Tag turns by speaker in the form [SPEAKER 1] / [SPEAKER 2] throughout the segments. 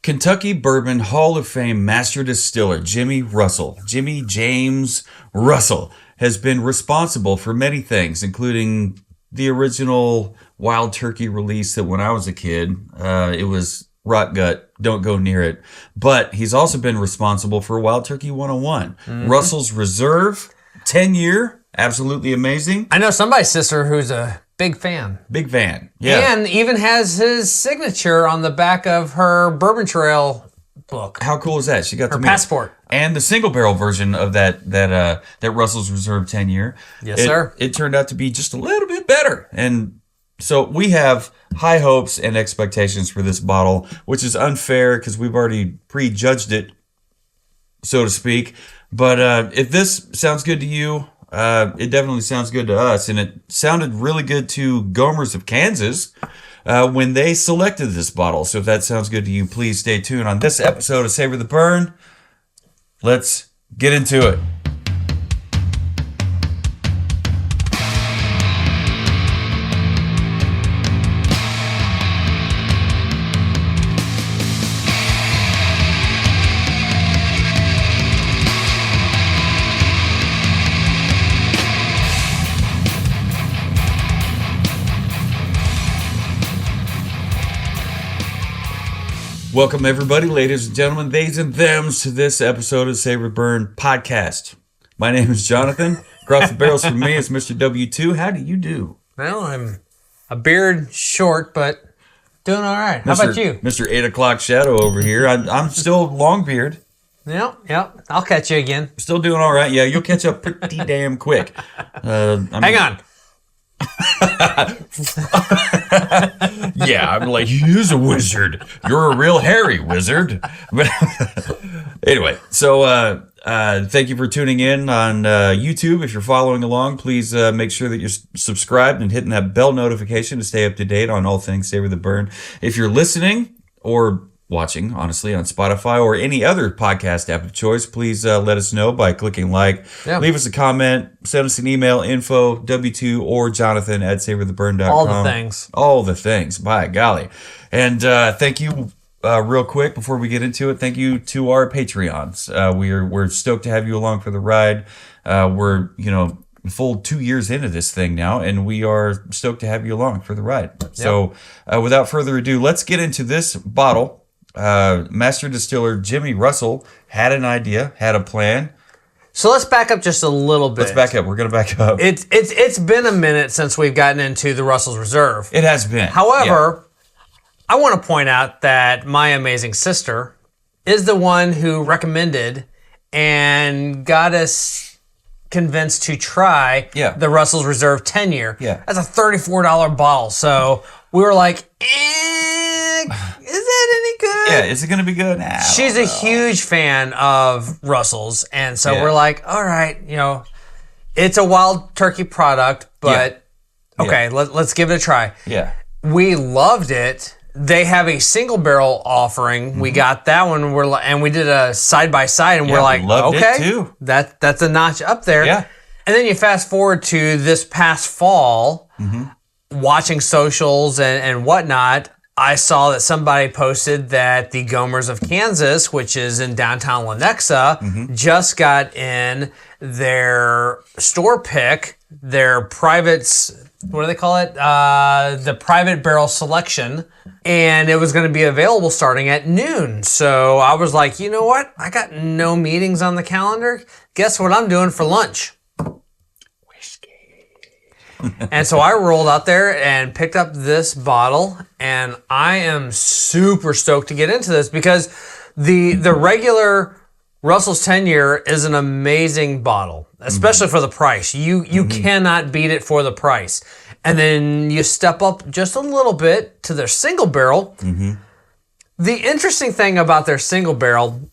[SPEAKER 1] Kentucky Bourbon Hall of Fame Master Distiller Jimmy James Russell, has been responsible for many things, including the original Wild Turkey release that when I was a kid, it was rot gut, don't go near it. But he's also been responsible for Wild Turkey 101. Russell's Reserve, 10-year, absolutely amazing.
[SPEAKER 2] I know somebody's sister who's a big fan.
[SPEAKER 1] Big fan, yeah.
[SPEAKER 2] And even has his signature on the back of her Bourbon Trail book.
[SPEAKER 1] How cool is that? She got
[SPEAKER 2] her passport.
[SPEAKER 1] And the single barrel version of that Russell's Reserve 10-year.
[SPEAKER 2] Yes, sir.
[SPEAKER 1] It turned out to be just a little bit better. And so we have high hopes and expectations for this bottle, which is unfair because we've already prejudged it, so to speak. But if this sounds good to you, it definitely sounds good to us, and it sounded really good to Gomer's of Kansas when they selected this bottle. So if that sounds good to you, please stay tuned on this episode of Savor the Burn. Let's get into it. Welcome, everybody, ladies and gentlemen, theys and thems, to this episode of Savor Burn Podcast. My name is Jonathan. Across the barrels from me is Mr. W2. How do you do?
[SPEAKER 2] Well, I'm a beard short, but doing all right. How about you?
[SPEAKER 1] Mr. 8 o'clock shadow over here. I'm still long beard.
[SPEAKER 2] Yep. I'll catch you again.
[SPEAKER 1] Still doing all right. Yeah, you'll catch up pretty damn quick.
[SPEAKER 2] Hang on.
[SPEAKER 1] Yeah, I'm like, he's a wizard. You're a real hairy wizard. But anyway, so thank you for tuning in on YouTube. If you're following along, please make sure that you're subscribed and hitting that bell notification to stay up to date on all things Savor the Burn. If you're listening or watching, honestly, on Spotify or any other podcast app of choice, please let us know by clicking like. Yeah. Leave us a comment, send us an email, info, W2 or Jonathan at savortheburn.com. All the things, by golly. And thank you, real quick, before we get into it, thank you to our Patreons. We're stoked to have you along for the ride. We're, full 2 years into this thing now, and we are stoked to have you along for the ride. Yep. So without further ado, let's get into this bottle. Master Distiller Jimmy Russell had an idea, had a plan.
[SPEAKER 2] So let's back up just a little bit.
[SPEAKER 1] Let's back up. We're going to back up.
[SPEAKER 2] It's been a minute since we've gotten into the Russell's Reserve.
[SPEAKER 1] It has been.
[SPEAKER 2] However, I want to point out that my amazing sister is the one who recommended and got us convinced to try the Russell's Reserve 10-year.
[SPEAKER 1] Yeah.
[SPEAKER 2] That's a $34 bottle. So we were like, is that any good?
[SPEAKER 1] Yeah, is it going to be good?
[SPEAKER 2] She's a huge fan of Russell's, and so we're like, all right, it's a Wild Turkey product, but okay, let's give it a try.
[SPEAKER 1] Yeah.
[SPEAKER 2] We loved it. They have a single barrel offering. Mm-hmm. We got that one, and we did a side by side, and we're like, okay,
[SPEAKER 1] it too.
[SPEAKER 2] That's a notch up there.
[SPEAKER 1] Yeah.
[SPEAKER 2] And then you fast forward to this past fall, watching socials and whatnot. I saw that somebody posted that the Gomers of Kansas, which is in downtown Lenexa, just got in their store pick, their private, what do they call it? The private barrel selection. And it was going to be available starting at noon. So I was like, you know what? I got no meetings on the calendar. Guess what I'm doing for lunch? And so I rolled out there and picked up this bottle, and I am super stoked to get into this because the regular Russell's 10-year is an amazing bottle, especially for the price. You cannot beat it for the price. And then you step up just a little bit to their single barrel. The interesting thing about their single barrel,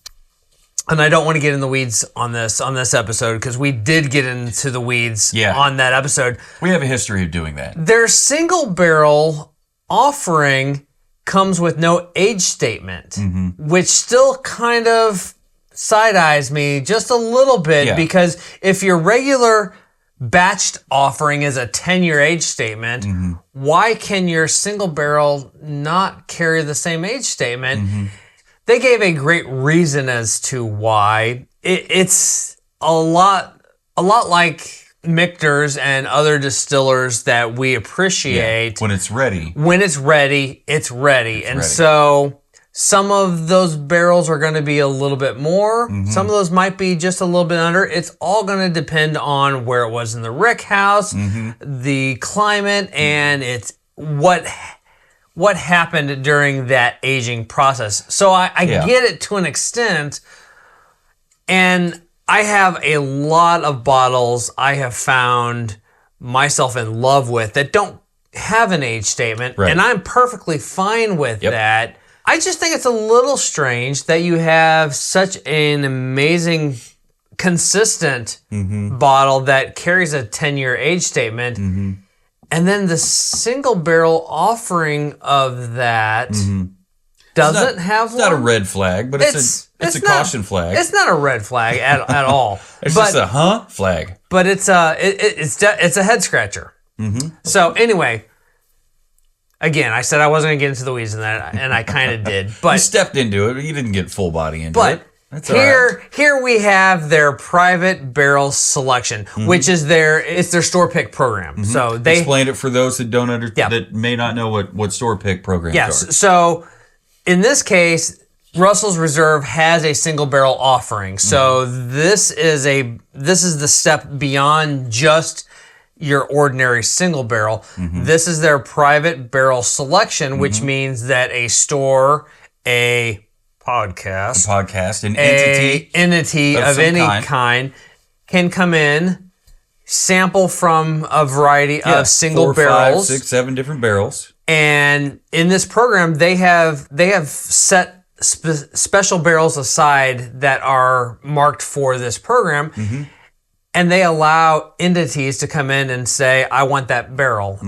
[SPEAKER 2] and I don't want to get in the weeds on this episode because we did get into the weeds on that episode.
[SPEAKER 1] We have a history of doing that.
[SPEAKER 2] Their single barrel offering comes with no age statement, which still kind of side-eyes me just a little bit because if your regular batched offering is a 10-year age statement, why can your single barrel not carry the same age statement? they gave a great reason as to why. It's a lot like Michter's and other distillers that we appreciate.
[SPEAKER 1] When it's ready.
[SPEAKER 2] When it's ready, it's ready. And so some of those barrels are going to be a little bit more. Some of those might be just a little bit under. It's all going to depend on where it was in the rick house, the climate, and it's what happened during that aging process. So I get it to an extent, and I have a lot of bottles I have found myself in love with that don't have an age statement, and I'm perfectly fine with that. I just think it's a little strange that you have such an amazing, consistent bottle that carries a 10-year age statement, and then the single barrel offering of that doesn't have one.
[SPEAKER 1] It's not a red flag, but it's a caution flag.
[SPEAKER 2] It's not a red flag at all.
[SPEAKER 1] It's just a flag.
[SPEAKER 2] But it's a head scratcher. So anyway, again, I said I wasn't going to get into the weeds in that, and I kind of did. But
[SPEAKER 1] you stepped into it. You didn't get full body into it. That's
[SPEAKER 2] here we have their private barrel selection, which is their store pick program. So they
[SPEAKER 1] explain it for those that don't that may not know what store pick programs are.
[SPEAKER 2] Yes. So in this case, Russell's Reserve has a single barrel offering. So this is the step beyond just your ordinary single barrel. This is their private barrel selection, which means that a store, an entity of any kind can come in, sample from a variety of single
[SPEAKER 1] 4,
[SPEAKER 2] barrels,
[SPEAKER 1] 5, 6, 7 different barrels.
[SPEAKER 2] And in this program, they have set special barrels aside that are marked for this program, and they allow entities to come in and say, "I want that barrel,"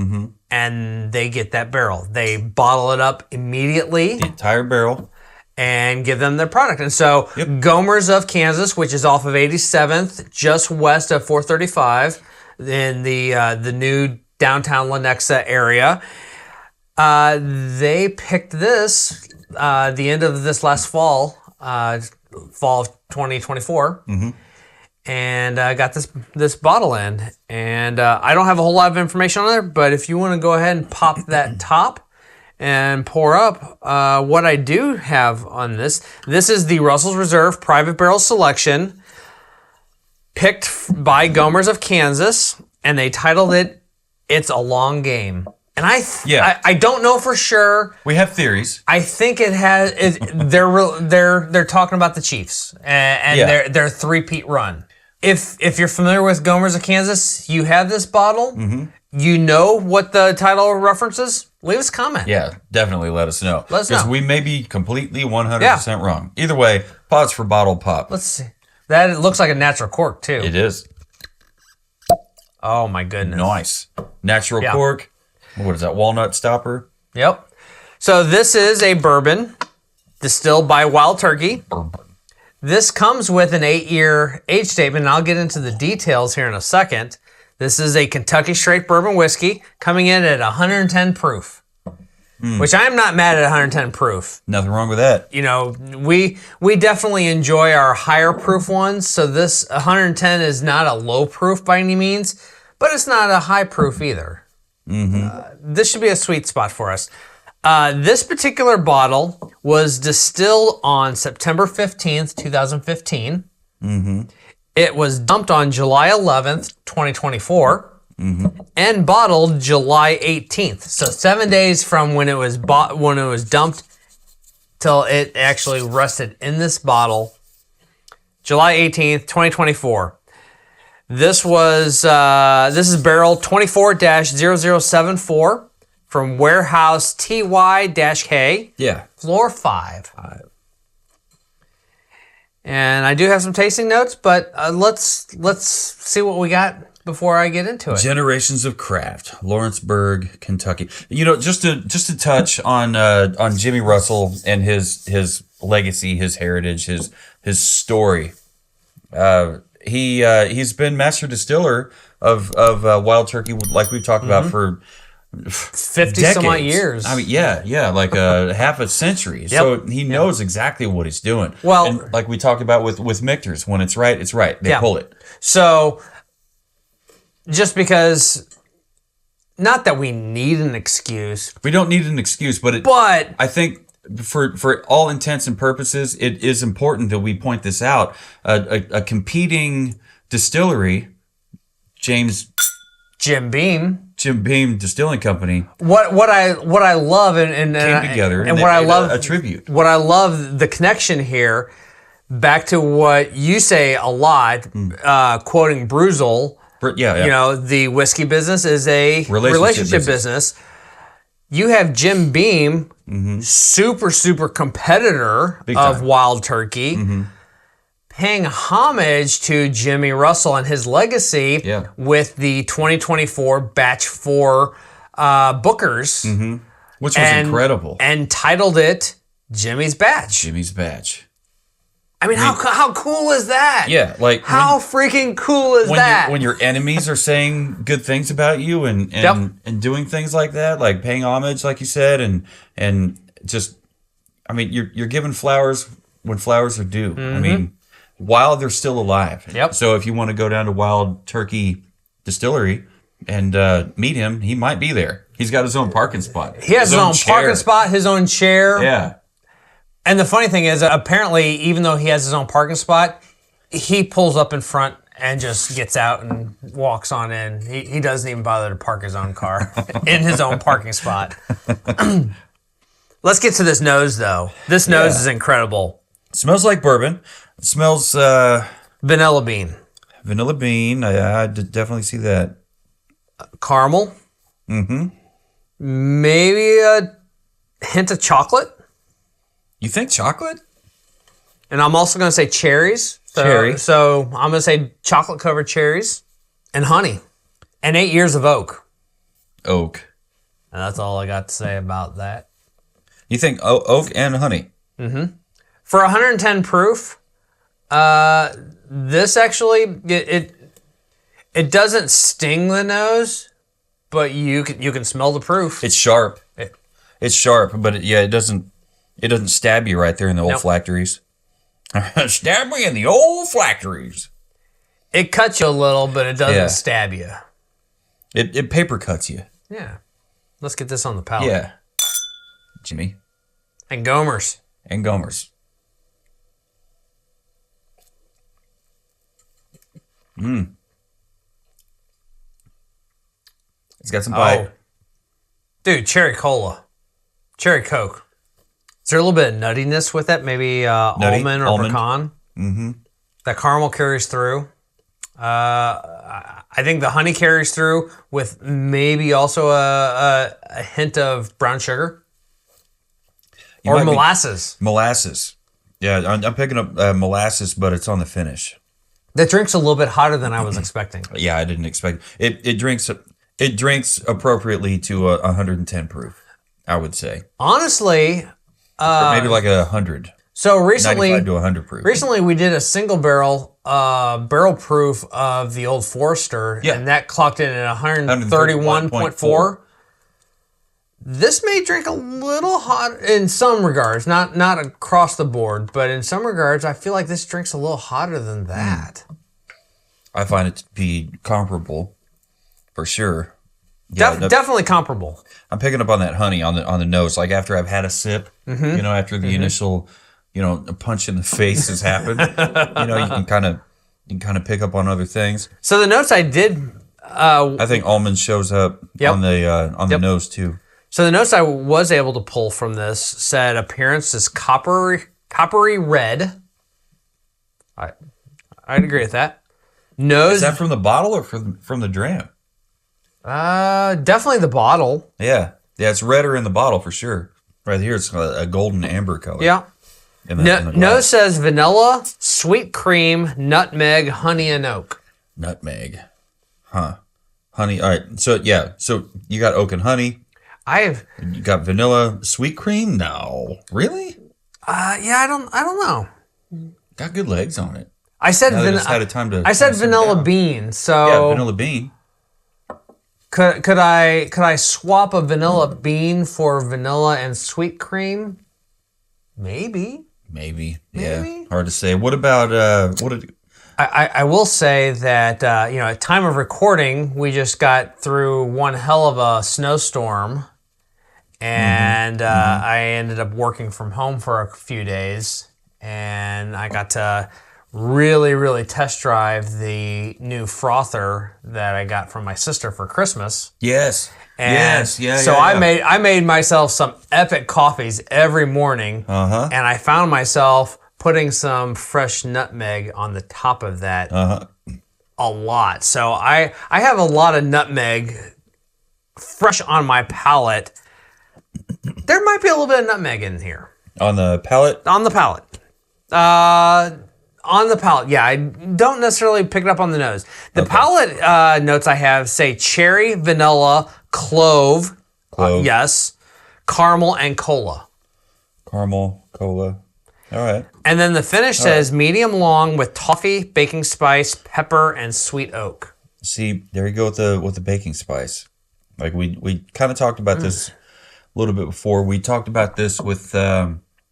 [SPEAKER 2] and they get that barrel. They bottle it up immediately,
[SPEAKER 1] the entire barrel,
[SPEAKER 2] and give them their product. And so, Gomer's of Kansas, which is off of 87th, just west of 435, in the new downtown Lenexa area. They picked this the end of this last fall of 2024, and got this bottle in. And I don't have a whole lot of information on it, but if you want to go ahead and pop that top and pour up, what I do have on this is the Russell's Reserve Private Barrel Selection, picked by Gomer's of Kansas, and they titled it "It's a Long Game." And I don't know for sure.
[SPEAKER 1] We have theories.
[SPEAKER 2] I think it has. They're talking about the Chiefs and their three-peat run. If you're familiar with Gomer's of Kansas, you have this bottle. You know what the title references. Leave us a comment.
[SPEAKER 1] Yeah, definitely let us know.
[SPEAKER 2] Let us know.
[SPEAKER 1] Because we may be completely 100% wrong. Either way, pause for bottle pop.
[SPEAKER 2] Let's see. That looks like a natural cork too.
[SPEAKER 1] It is.
[SPEAKER 2] Oh my goodness.
[SPEAKER 1] Nice. Natural cork. What is that, walnut stopper?
[SPEAKER 2] Yep. So this is a bourbon distilled by Wild Turkey. This comes with an 8-year age statement, and I'll get into the details here in a second. This is a Kentucky straight bourbon whiskey coming in at 110 proof, which I'm not mad at 110 proof.
[SPEAKER 1] Nothing wrong with that.
[SPEAKER 2] You know, we definitely enjoy our higher proof ones, so this 110 is not a low proof by any means, but it's not a high proof either. This should be a sweet spot for us. This particular bottle was distilled on September 15th, 2015. It was dumped on July 11th, 2024, and bottled July 18th. So 7 days from when it was dumped till it actually rested in this bottle. July 18th, 2024. This is barrel 24-0074 from Warehouse TY-K.
[SPEAKER 1] Yeah.
[SPEAKER 2] Floor 5. And I do have some tasting notes, but let's see what we got before I get into it.
[SPEAKER 1] Generations of Craft, Lawrenceburg, Kentucky. You know, just to touch on Jimmy Russell and his legacy, his heritage, his story. He's been master distiller of Wild Turkey, like we've talked about, for
[SPEAKER 2] 50 some odd years.
[SPEAKER 1] I mean, yeah, like half a century.
[SPEAKER 2] Yep.
[SPEAKER 1] So he knows exactly what he's doing.
[SPEAKER 2] Well,
[SPEAKER 1] and like we talked about with Michter's, when it's right, it's right. They pull it.
[SPEAKER 2] So just because, not that we need an excuse.
[SPEAKER 1] We don't need an excuse, but I think for all intents and purposes, it is important that we point this out. A competing distillery, Jim Beam Distilling Company.
[SPEAKER 2] What I love and
[SPEAKER 1] came together
[SPEAKER 2] and what I love
[SPEAKER 1] a tribute.
[SPEAKER 2] What I love the connection here, back to what you say a lot, quoting Bruzel.
[SPEAKER 1] Yeah.
[SPEAKER 2] You know, the whiskey business is a relationship business. You have Jim Beam, super competitor of Wild Turkey. Paying homage to Jimmy Russell and his legacy with the 2024 Batch 4 Bookers.
[SPEAKER 1] Which was incredible.
[SPEAKER 2] And titled it Jimmy's Batch.
[SPEAKER 1] Jimmy's Batch.
[SPEAKER 2] I mean, how cool is that?
[SPEAKER 1] Yeah, like
[SPEAKER 2] how freaking cool is that?
[SPEAKER 1] When your enemies are saying good things about you and doing things like that, like paying homage, like you said, and just, I mean, you're giving flowers when flowers are due. I mean, while they're still alive.
[SPEAKER 2] Yep.
[SPEAKER 1] So if you want to go down to Wild Turkey Distillery and meet him, he might be there. He's got his own parking spot.
[SPEAKER 2] He has his own parking spot, his own chair.
[SPEAKER 1] Yeah.
[SPEAKER 2] And the funny thing is, apparently, even though he has his own parking spot, he pulls up in front and just gets out and walks on in. He doesn't even bother to park his own car in his own parking spot. Let's get to this nose, though. This nose is incredible.
[SPEAKER 1] It smells like bourbon. It smells...
[SPEAKER 2] vanilla bean.
[SPEAKER 1] Vanilla bean. I definitely see that.
[SPEAKER 2] Caramel. Maybe a hint of chocolate.
[SPEAKER 1] You think chocolate?
[SPEAKER 2] And I'm also going to say cherries. So I'm going to say chocolate-covered cherries and honey. And 8 years of oak.
[SPEAKER 1] Oak.
[SPEAKER 2] And that's all I got to say about that.
[SPEAKER 1] You think oak and honey?
[SPEAKER 2] For 110 proof, this actually, it doesn't sting the nose, but you can smell the proof.
[SPEAKER 1] It's sharp. It's sharp, but it doesn't stab you right there in the olfactories. Stab me in the olfactories.
[SPEAKER 2] It cuts you a little, but it doesn't stab you.
[SPEAKER 1] It paper cuts you.
[SPEAKER 2] Yeah. Let's get this on the palate.
[SPEAKER 1] Yeah. Jimmy.
[SPEAKER 2] And Gomer's.
[SPEAKER 1] It's got some bite.
[SPEAKER 2] Dude, cherry cola. Cherry Coke. Is there a little bit of nuttiness with it? Maybe almond or pecan? That caramel carries through. I think the honey carries through with maybe also a hint of brown sugar. Or molasses.
[SPEAKER 1] Molasses. Yeah, I'm picking up molasses, but it's on the finish.
[SPEAKER 2] That drink's a little bit hotter than I was expecting.
[SPEAKER 1] Yeah, I didn't expect it. It drinks appropriately to 110 proof, I would say.
[SPEAKER 2] Honestly,
[SPEAKER 1] or maybe like 100.
[SPEAKER 2] So recently,
[SPEAKER 1] 95 to 100 proof.
[SPEAKER 2] Recently, we did a single barrel proof of the Old Forester, and that clocked in at 131.4. This may drink a little hot in some regards, not across the board, but in some regards, I feel like this drink's a little hotter than that.
[SPEAKER 1] I find it to be comparable, for sure.
[SPEAKER 2] Definitely comparable.
[SPEAKER 1] I'm picking up on that honey on the nose. Like after I've had a sip, after the initial, a punch in the face has happened, you can kind of pick up on other things.
[SPEAKER 2] So the notes I did,
[SPEAKER 1] I think almond shows up on the nose too.
[SPEAKER 2] So the notes I was able to pull from this said appearance is coppery red. I'd agree with that. Nose.
[SPEAKER 1] Is that from the bottle or from the dram?
[SPEAKER 2] Definitely the bottle.
[SPEAKER 1] Yeah, it's redder in the bottle for sure. Right here, it's a golden amber color.
[SPEAKER 2] Yeah. Nose says vanilla, sweet cream, nutmeg, honey, and oak.
[SPEAKER 1] Nutmeg, honey. All right. So you got oak and honey. You got vanilla, sweet cream. No, really?
[SPEAKER 2] I don't know.
[SPEAKER 1] Got good legs on it.
[SPEAKER 2] I said
[SPEAKER 1] vanilla. I said vanilla
[SPEAKER 2] bean. So
[SPEAKER 1] yeah, vanilla bean.
[SPEAKER 2] Could I swap a vanilla bean for vanilla and sweet cream? Maybe.
[SPEAKER 1] Yeah. Hard to say. What about
[SPEAKER 2] I will say that at time of recording, we just got through one hell of a snowstorm, and I ended up working from home for a few days, and I got to really, really test drive the new frother that I got from my sister for Christmas.
[SPEAKER 1] Yes.
[SPEAKER 2] And so I made myself some epic coffees every morning, and I found myself putting some fresh nutmeg on the top of that a lot. So I have a lot of nutmeg fresh on my palate. There might be a little bit of nutmeg in here.
[SPEAKER 1] On the palate?
[SPEAKER 2] On the palate. On the palate, yeah. I don't necessarily pick it up on the nose. The palate notes I have say cherry, vanilla, clove, yes, caramel, and cola.
[SPEAKER 1] Caramel, cola. All right.
[SPEAKER 2] And then the finish says medium long with toffee, baking spice, pepper, and sweet oak.
[SPEAKER 1] See, there you go with the baking spice. Like we kind of talked about this a little bit before. We talked about this with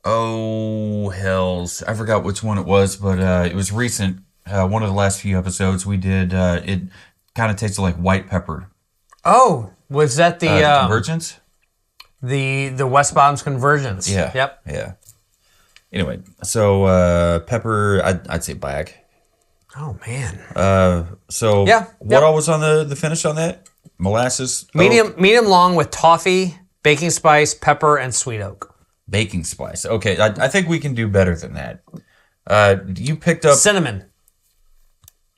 [SPEAKER 1] oh hells, I forgot which one it was, but it was recent. One of the last few episodes we did. It kind of tasted like white pepper.
[SPEAKER 2] Oh, was that the
[SPEAKER 1] Convergence?
[SPEAKER 2] The West Bottoms Convergence.
[SPEAKER 1] Yeah.
[SPEAKER 2] Yep.
[SPEAKER 1] Yeah. Anyway, so pepper, I'd say black.
[SPEAKER 2] Oh man.
[SPEAKER 1] So
[SPEAKER 2] yeah.
[SPEAKER 1] What all was on the finish on that? Molasses.
[SPEAKER 2] Medium long with toffee, baking spice, pepper, and sweet oak.
[SPEAKER 1] Baking spice. Okay, I think we can do better than that. You picked up
[SPEAKER 2] cinnamon.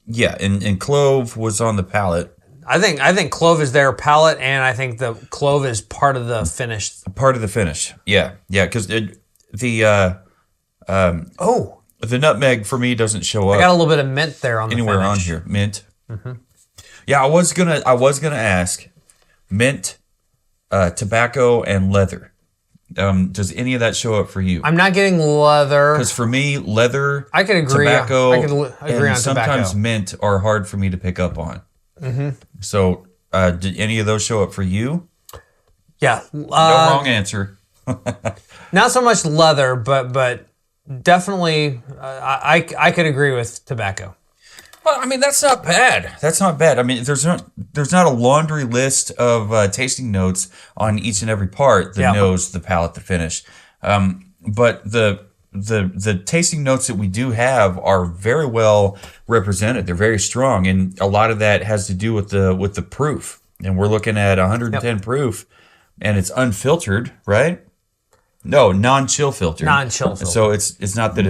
[SPEAKER 1] Yeah, and clove was on the palate.
[SPEAKER 2] I think clove is their palate, and I think the clove is part of the finish.
[SPEAKER 1] Part of the finish. Yeah, because the nutmeg for me doesn't show up.
[SPEAKER 2] I got a little bit of mint there on
[SPEAKER 1] anywhere
[SPEAKER 2] the
[SPEAKER 1] on here. Mint. Mm-hmm. Yeah, I was gonna ask mint, tobacco, and leather. Does any of that show up for you?
[SPEAKER 2] I'm not getting leather.
[SPEAKER 1] Because for me, leather,
[SPEAKER 2] I could agree.
[SPEAKER 1] Tobacco,
[SPEAKER 2] I could agree
[SPEAKER 1] and
[SPEAKER 2] on
[SPEAKER 1] sometimes
[SPEAKER 2] tobacco.
[SPEAKER 1] mint are hard for me to pick up on. Mm-hmm. So, did any of those show up for you?
[SPEAKER 2] Yeah.
[SPEAKER 1] No wrong answer.
[SPEAKER 2] Not so much leather, but definitely, I could agree with tobacco.
[SPEAKER 1] Well, I mean, that's not bad. That's not bad. I mean, there's not a laundry list of tasting notes on each and every part: the nose, the palate, the finish. But the tasting notes that we do have are very well represented. They're very strong, and a lot of that has to do with the proof. And we're looking at 110 proof, and it's unfiltered, right? No, non-chill filtered.
[SPEAKER 2] Non-chill filtered.
[SPEAKER 1] So it's not that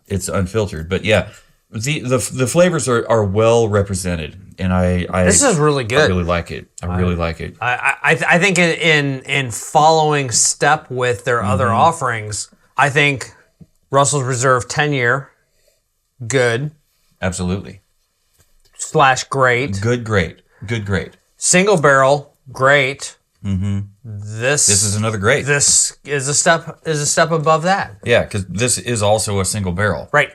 [SPEAKER 1] it's unfiltered, but yeah. The flavors are well represented, and
[SPEAKER 2] this is really good.
[SPEAKER 1] I really like it. I really like it.
[SPEAKER 2] I think in following step with their other offerings, I think Russell's Reserve 10-year, good.
[SPEAKER 1] Absolutely.
[SPEAKER 2] / great.
[SPEAKER 1] Good, great.
[SPEAKER 2] Single barrel, great.
[SPEAKER 1] Mm-hmm.
[SPEAKER 2] This
[SPEAKER 1] is another great.
[SPEAKER 2] This is a step above that.
[SPEAKER 1] Yeah, because this is also a single barrel.
[SPEAKER 2] Right.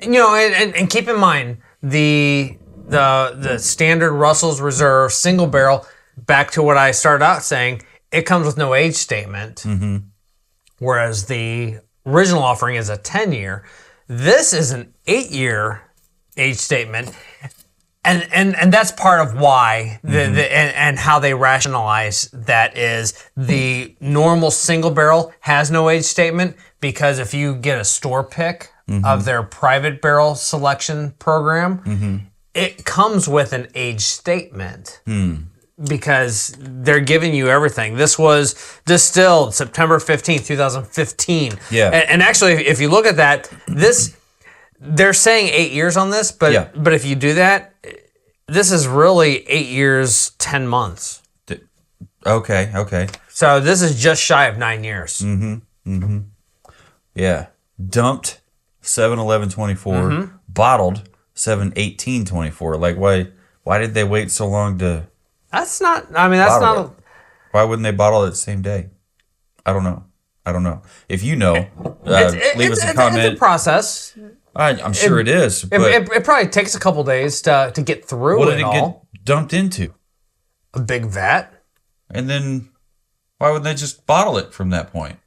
[SPEAKER 2] And keep in mind the standard Russell's Reserve single barrel. Back to what I started out saying, it comes with no age statement, whereas the original offering is a 10-year. This is an 8-year age statement, and that's part of why and how they rationalize that is the normal single barrel has no age statement because if you get a store pick of their private barrel selection program, it comes with an age statement because they're giving you everything. This was distilled September 15th, 2015.
[SPEAKER 1] Yeah.
[SPEAKER 2] And actually, if you look at that, they're saying 8 years on this, but if you do that, this is really 8 years, 10 months.
[SPEAKER 1] Okay.
[SPEAKER 2] So this is just shy of 9 years.
[SPEAKER 1] Yeah. Dumped 7/11/24, bottled 7/18/24. Like why did they wait so long to?
[SPEAKER 2] That's not. I mean, that's not.
[SPEAKER 1] Why wouldn't they bottle it the same day? I don't know. If you know, leave us a comment.
[SPEAKER 2] It's a process.
[SPEAKER 1] I'm sure it is. But
[SPEAKER 2] it probably takes a couple days to get through
[SPEAKER 1] what
[SPEAKER 2] it
[SPEAKER 1] did it
[SPEAKER 2] all.
[SPEAKER 1] get dumped into?
[SPEAKER 2] A big vat.
[SPEAKER 1] And then why wouldn't they just bottle it from that point?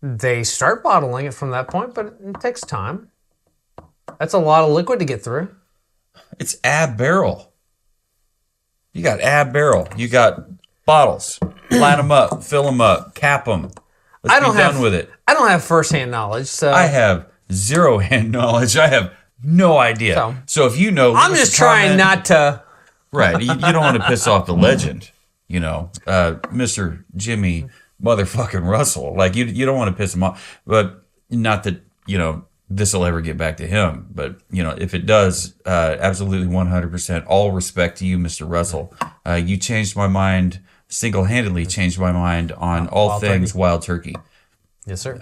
[SPEAKER 2] They start bottling it from that point, but it takes time. That's a lot of liquid to get through.
[SPEAKER 1] It's ab barrel. You got ab barrel. You got bottles. Line them up, fill them up, cap them. Let's be done with it.
[SPEAKER 2] I don't have firsthand knowledge, so
[SPEAKER 1] I have zero hand knowledge. I have no idea. So if you know,
[SPEAKER 2] I'm just trying not to.
[SPEAKER 1] Right. You don't want to piss off the legend, Mr. Jimmy motherfucking Russell. Like you don't want to piss him off. But not that, this will ever get back to him. But, if it does, absolutely 100% all respect to you, Mr. Russell. You changed my mind, single-handedly changed my mind on all wild things turkey. Wild turkey.
[SPEAKER 2] Yes, sir.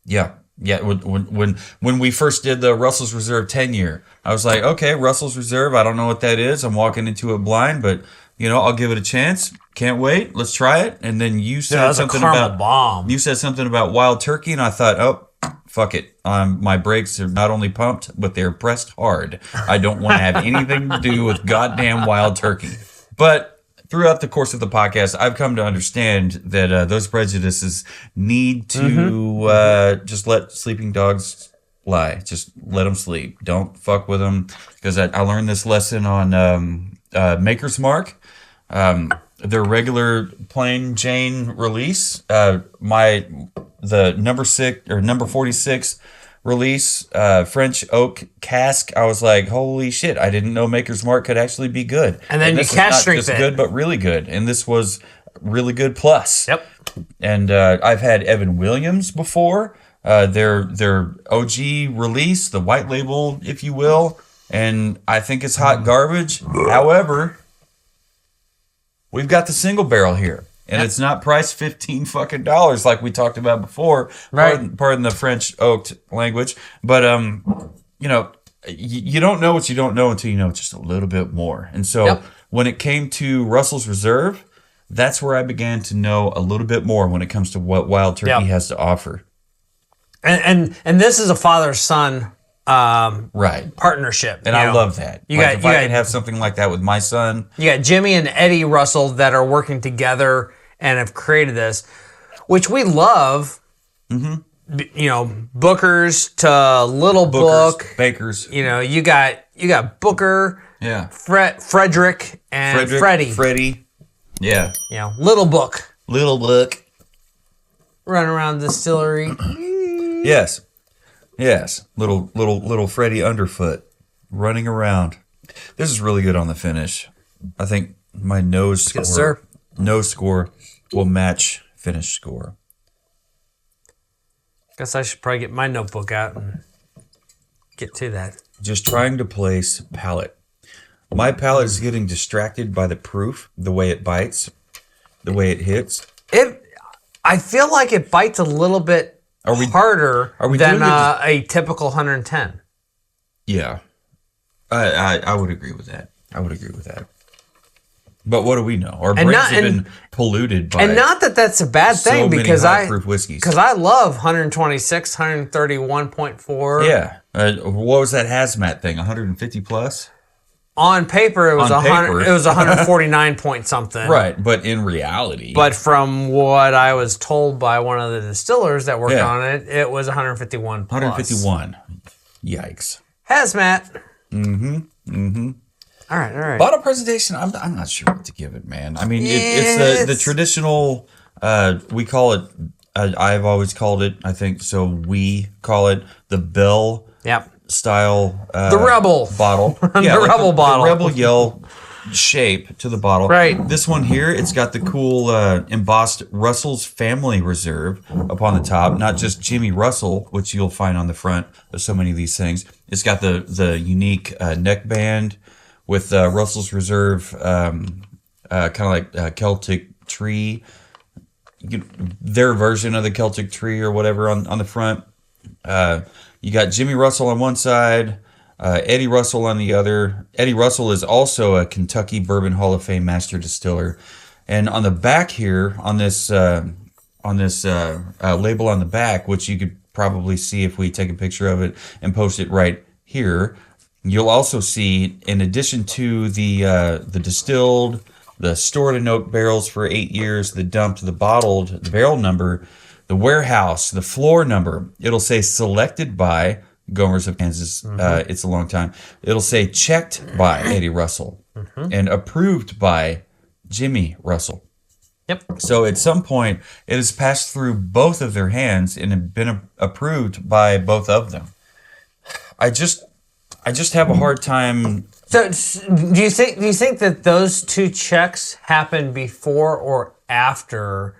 [SPEAKER 1] Yeah. When we first did the Russell's Reserve 10-year, I was like, okay, Russell's Reserve, I don't know what that is. I'm walking into it blind, but I'll give it a chance. Can't wait. Let's try it. And then you said something about
[SPEAKER 2] bomb.
[SPEAKER 1] You said something about wild turkey, and I thought, oh, fuck it. My brakes are not only pumped, but they're pressed hard. I don't want to have anything to do with goddamn wild turkey. But throughout the course of the podcast, I've come to understand that those prejudices need to just let sleeping dogs lie. Just let them sleep. Don't fuck with them. Because I learned this lesson on Maker's Mark. Their regular plain Jane release. The number 46 release, French oak cask. I was like, holy shit! I didn't know Maker's Mark could actually be good.
[SPEAKER 2] And then you cask strength it.
[SPEAKER 1] Good, but really good. And this was really good plus.
[SPEAKER 2] Yep.
[SPEAKER 1] And I've had Evan Williams before. Their OG release, the white label, if you will, and I think it's hot garbage. However, we've got the single barrel here. And it's not priced $15 like we talked about before.
[SPEAKER 2] Right.
[SPEAKER 1] Pardon the French oaked language. But, you don't know what you don't know until you know just a little bit more. And so when it came to Russell's Reserve, that's where I began to know a little bit more when it comes to what Wild Turkey has to offer.
[SPEAKER 2] And this is a father-son partnership.
[SPEAKER 1] And I love that. If I could have something like that with my son.
[SPEAKER 2] You got Jimmy and Eddie Russell that are working together and have created this, which we love. Mm-hmm. Bookers to Little Book.
[SPEAKER 1] Bakers.
[SPEAKER 2] You got Booker, Frederick, and
[SPEAKER 1] Freddie. Yeah.
[SPEAKER 2] Little Book.
[SPEAKER 1] Little Book.
[SPEAKER 2] Run around the distillery.
[SPEAKER 1] Yes, little Freddie Underfoot running around. This is really good on the finish. I think my nose score will match finish score.
[SPEAKER 2] Guess I should probably get my notebook out and get to that.
[SPEAKER 1] Just trying to place palate. My palate is getting distracted by the proof, the way it bites, the way it hits.
[SPEAKER 2] I feel like it bites a little bit harder than a typical 110.
[SPEAKER 1] Yeah. I would agree with that. But what do we know? Our brains have been polluted by
[SPEAKER 2] and not that that's a bad thing because
[SPEAKER 1] proof whiskeys.
[SPEAKER 2] Because I love 126, 131.4.
[SPEAKER 1] Yeah. What was that hazmat thing? 150 plus?
[SPEAKER 2] On paper, it was 100. It was 149 point something.
[SPEAKER 1] Right, but in reality,
[SPEAKER 2] from what I was told by one of the distillers that worked on it, it was 151.
[SPEAKER 1] 151. Yikes.
[SPEAKER 2] Hazmat.
[SPEAKER 1] Mm-hmm.
[SPEAKER 2] All right.
[SPEAKER 1] Bottle presentation. I'm not sure what to give it, man. I mean, it's the traditional. We call it. I've always called it. I think so. We call it the Bell.
[SPEAKER 2] Yep.
[SPEAKER 1] Style
[SPEAKER 2] the Rebel
[SPEAKER 1] bottle.
[SPEAKER 2] The Rebel bottle.
[SPEAKER 1] The Rebel Yell shape to the bottle.
[SPEAKER 2] Right.
[SPEAKER 1] This one here, it's got the cool embossed Russell's Family Reserve upon the top, not just Jimmy Russell, which you'll find on the front of so many of these things. It's got the unique neckband with Russell's Reserve, kind of like Celtic tree. Their version of the Celtic tree or whatever on the front. You got Jimmy Russell on one side, Eddie Russell on the other. Eddie Russell is also a Kentucky Bourbon Hall of Fame master distiller. And on the back here, on this label on the back, which you could probably see if we take a picture of it and post it right here, you'll also see, in addition to the distilled, the stored in oak barrels for 8 years, the dumped, the bottled, the barrel number, the warehouse, the floor number. It'll say selected by Gomer's of Kansas. It's a long time. It'll say checked by Eddie Russell and approved by Jimmy Russell.
[SPEAKER 2] Yep.
[SPEAKER 1] So at some point, it has passed through both of their hands and been approved by both of them. I just have a hard time.
[SPEAKER 2] So do you think that those two checks happened before or after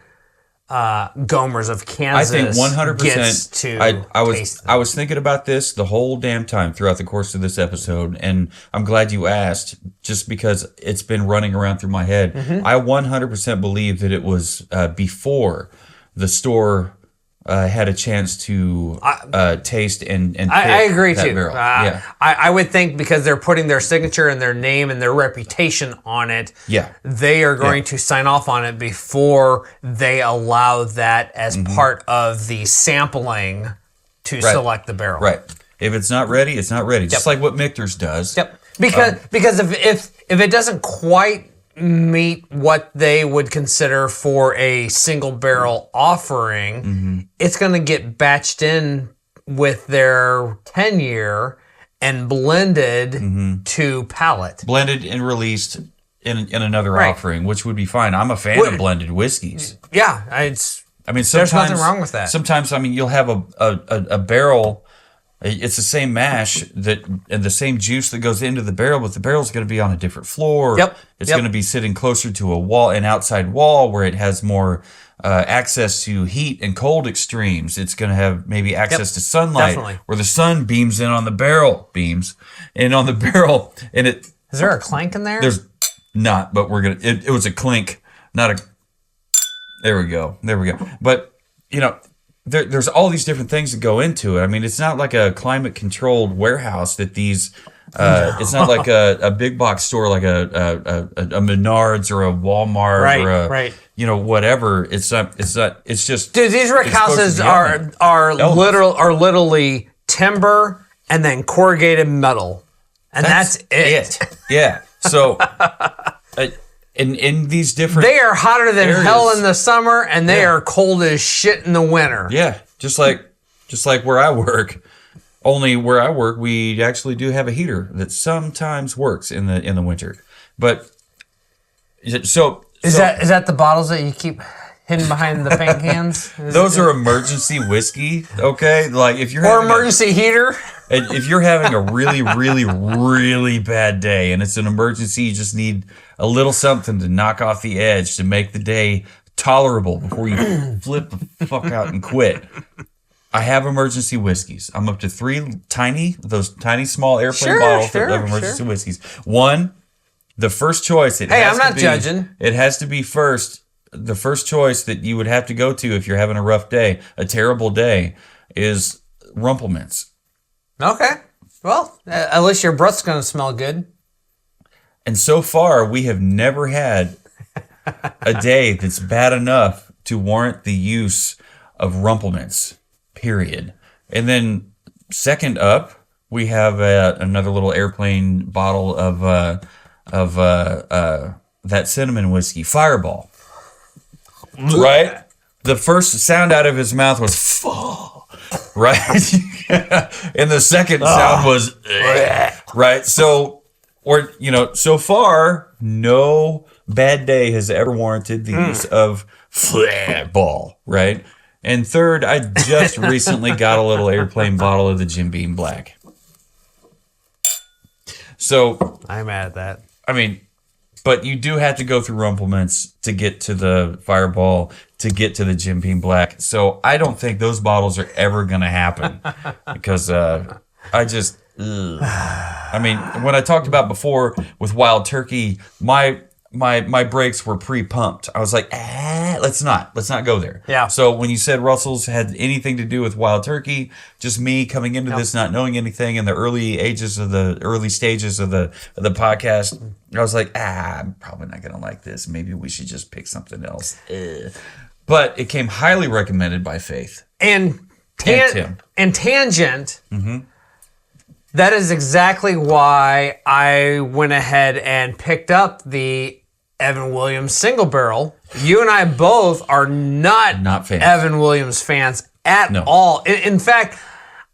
[SPEAKER 2] Gomer's of Kansas?
[SPEAKER 1] I think 100%.
[SPEAKER 2] Gets to
[SPEAKER 1] I was thinking about this the whole damn time throughout the course of this episode, and I'm glad you asked, just because it's been running around through my head. I 100% believe that it was before the store had a chance to taste and
[SPEAKER 2] I agree
[SPEAKER 1] that
[SPEAKER 2] too.
[SPEAKER 1] barrel. Yeah.
[SPEAKER 2] I would think because they're putting their signature and their name and their reputation on it,
[SPEAKER 1] Yeah.
[SPEAKER 2] they are going to sign off on it before they allow that as part of the sampling to select the barrel.
[SPEAKER 1] Right. If it's not ready, it's not ready. Just like what Michter's does.
[SPEAKER 2] Yep. Because if it doesn't quite meet what they would consider for a single barrel offering, it's going to get batched in with their 10-year and blended to palate.
[SPEAKER 1] Blended and released in another offering, which would be fine. I'm a fan of blended whiskeys.
[SPEAKER 2] Yeah,
[SPEAKER 1] I mean, sometimes,
[SPEAKER 2] there's nothing wrong with that.
[SPEAKER 1] Sometimes, I mean, you'll have a barrel. It's the same mash and the same juice that goes into the barrel, but the barrel's going to be on a different floor.
[SPEAKER 2] Yep.
[SPEAKER 1] It's going to be sitting closer to an outside wall where it has more access to heat and cold extremes. It's going to have maybe access to sunlight where the sun beams in on the barrel, and it.
[SPEAKER 2] Is there a clank in there?
[SPEAKER 1] There's not, but it was a clink, not a. There we go. But, there's all these different things that go into it. I mean, it's not like a climate-controlled warehouse that these. It's not like a big box store like a Menards or a Walmart or a whatever. It's not. It's just.
[SPEAKER 2] Dude, these rick houses are literally timber and then corrugated metal, and that's it.
[SPEAKER 1] Yeah. So. In these different
[SPEAKER 2] they are hotter than
[SPEAKER 1] areas.
[SPEAKER 2] Hell in the summer, and they are cold as shit in the winter.
[SPEAKER 1] Yeah, just like where I work. Only where I work, we actually do have a heater that sometimes works in the winter. But is
[SPEAKER 2] that the bottles that you keep hidden behind the paint cans?
[SPEAKER 1] Those are emergency whiskey. Okay, like if you're
[SPEAKER 2] emergency heater.
[SPEAKER 1] If you're having a really, really, really bad day and it's an emergency, you just need a little something to knock off the edge to make the day tolerable before you flip the fuck out and quit. I have emergency whiskeys. I'm up to 3 those tiny small airplane bottles of emergency whiskeys. One, the first choice.
[SPEAKER 2] I'm not judging.
[SPEAKER 1] It has to be first. The first choice that you would have to go to if you're having a rough day, a terrible day, is Rumplemints.
[SPEAKER 2] Okay. Well, at least your breath's going to smell good.
[SPEAKER 1] And so far, we have never had a day that's bad enough to warrant the use of Rumplemints, period. And then second up, we have another little airplane bottle of that cinnamon whiskey, Fireball. Right? The first sound out of his mouth was "fuh," right? And the second sound was right. So, so far, no bad day has ever warranted the use of Fireball, right? And third, I just recently got a little airplane bottle of the Jim Beam Black. So
[SPEAKER 2] I'm mad at that.
[SPEAKER 1] I mean, but you do have to go through Rumplemints to get to the Fireball, to get to the Jim Beam Black. So I don't think those bottles are ever going to happen because I just, I mean, when I talked about before with Wild Turkey, my brakes were pre-pumped. I was like, let's not go there.
[SPEAKER 2] Yeah.
[SPEAKER 1] So when you said Russell's had anything to do with Wild Turkey, just me coming into this not knowing anything in the early stages of the podcast, I was like, I'm probably not gonna like this. Maybe we should just pick something else. But it came highly recommended by Faith
[SPEAKER 2] and
[SPEAKER 1] Tim
[SPEAKER 2] and Tangent.
[SPEAKER 1] Mm-hmm.
[SPEAKER 2] That is exactly why I went ahead and picked up the Evan Williams single barrel. You and I both are not
[SPEAKER 1] fans.
[SPEAKER 2] Evan Williams fans at all. In fact,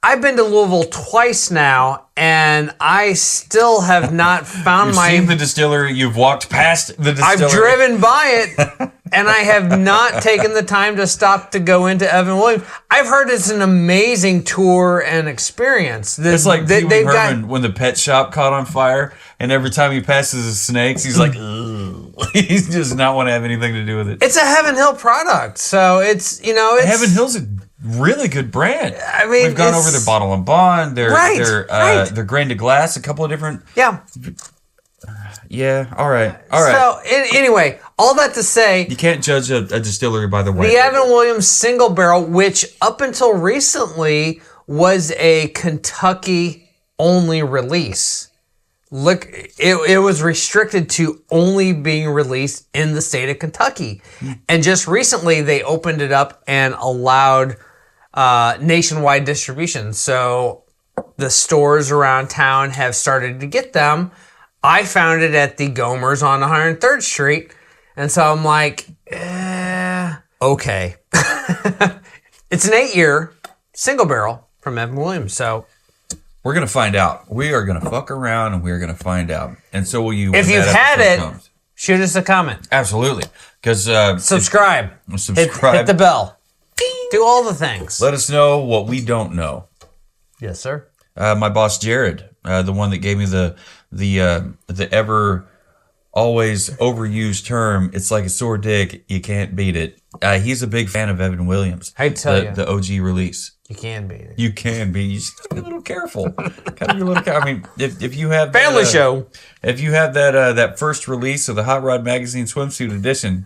[SPEAKER 2] I've been to Louisville twice now, and I still have not found
[SPEAKER 1] You've seen the distillery. You've walked past the distillery.
[SPEAKER 2] I've driven by it, and I have not taken the time to stop to go into Evan Williams. I've heard it's an amazing tour and experience.
[SPEAKER 1] It's like Pee Wee Herman when the pet shop caught on fire, and every time he passes the snakes, he's like, ugh. He does not want to have anything to do with it.
[SPEAKER 2] It's a Heaven Hill product, so it's
[SPEAKER 1] Heaven Hill's a really good brand.
[SPEAKER 2] I mean,
[SPEAKER 1] we've gone over their Bottle and Bond, their Grain to Glass, a couple of different.
[SPEAKER 2] Yeah.
[SPEAKER 1] Yeah. All right.
[SPEAKER 2] So anyway, all that to say,
[SPEAKER 1] you can't judge a distillery by the way.
[SPEAKER 2] The Evan Williams single barrel, which up until recently was a Kentucky only release. Look, it was restricted to only being released in the state of Kentucky. And just recently, they opened it up and allowed nationwide distribution. So the stores around town have started to get them. I found it at the Gomers on 103rd Street. And so I'm like, okay. It's an 8-year single barrel from Evan Williams. So
[SPEAKER 1] we're going to find out. We are going to fuck around and we're going to find out. And so will you.
[SPEAKER 2] If you've had it, shoot us a comment.
[SPEAKER 1] Absolutely. Because
[SPEAKER 2] subscribe. Hit the bell. Do all the things.
[SPEAKER 1] Let us know what we don't know.
[SPEAKER 2] Yes, sir.
[SPEAKER 1] My boss, Jared, the one that gave me the ever always overused term, it's like a sore dick, you can't beat it. He's a big fan of Evan Williams.
[SPEAKER 2] I tell you.
[SPEAKER 1] The OG release.
[SPEAKER 2] You can beat it.
[SPEAKER 1] You can be. You just gotta be a little careful. Gotta be a little. I mean, if you have
[SPEAKER 2] family show,
[SPEAKER 1] if you have that first release of the Hot Rod Magazine swimsuit edition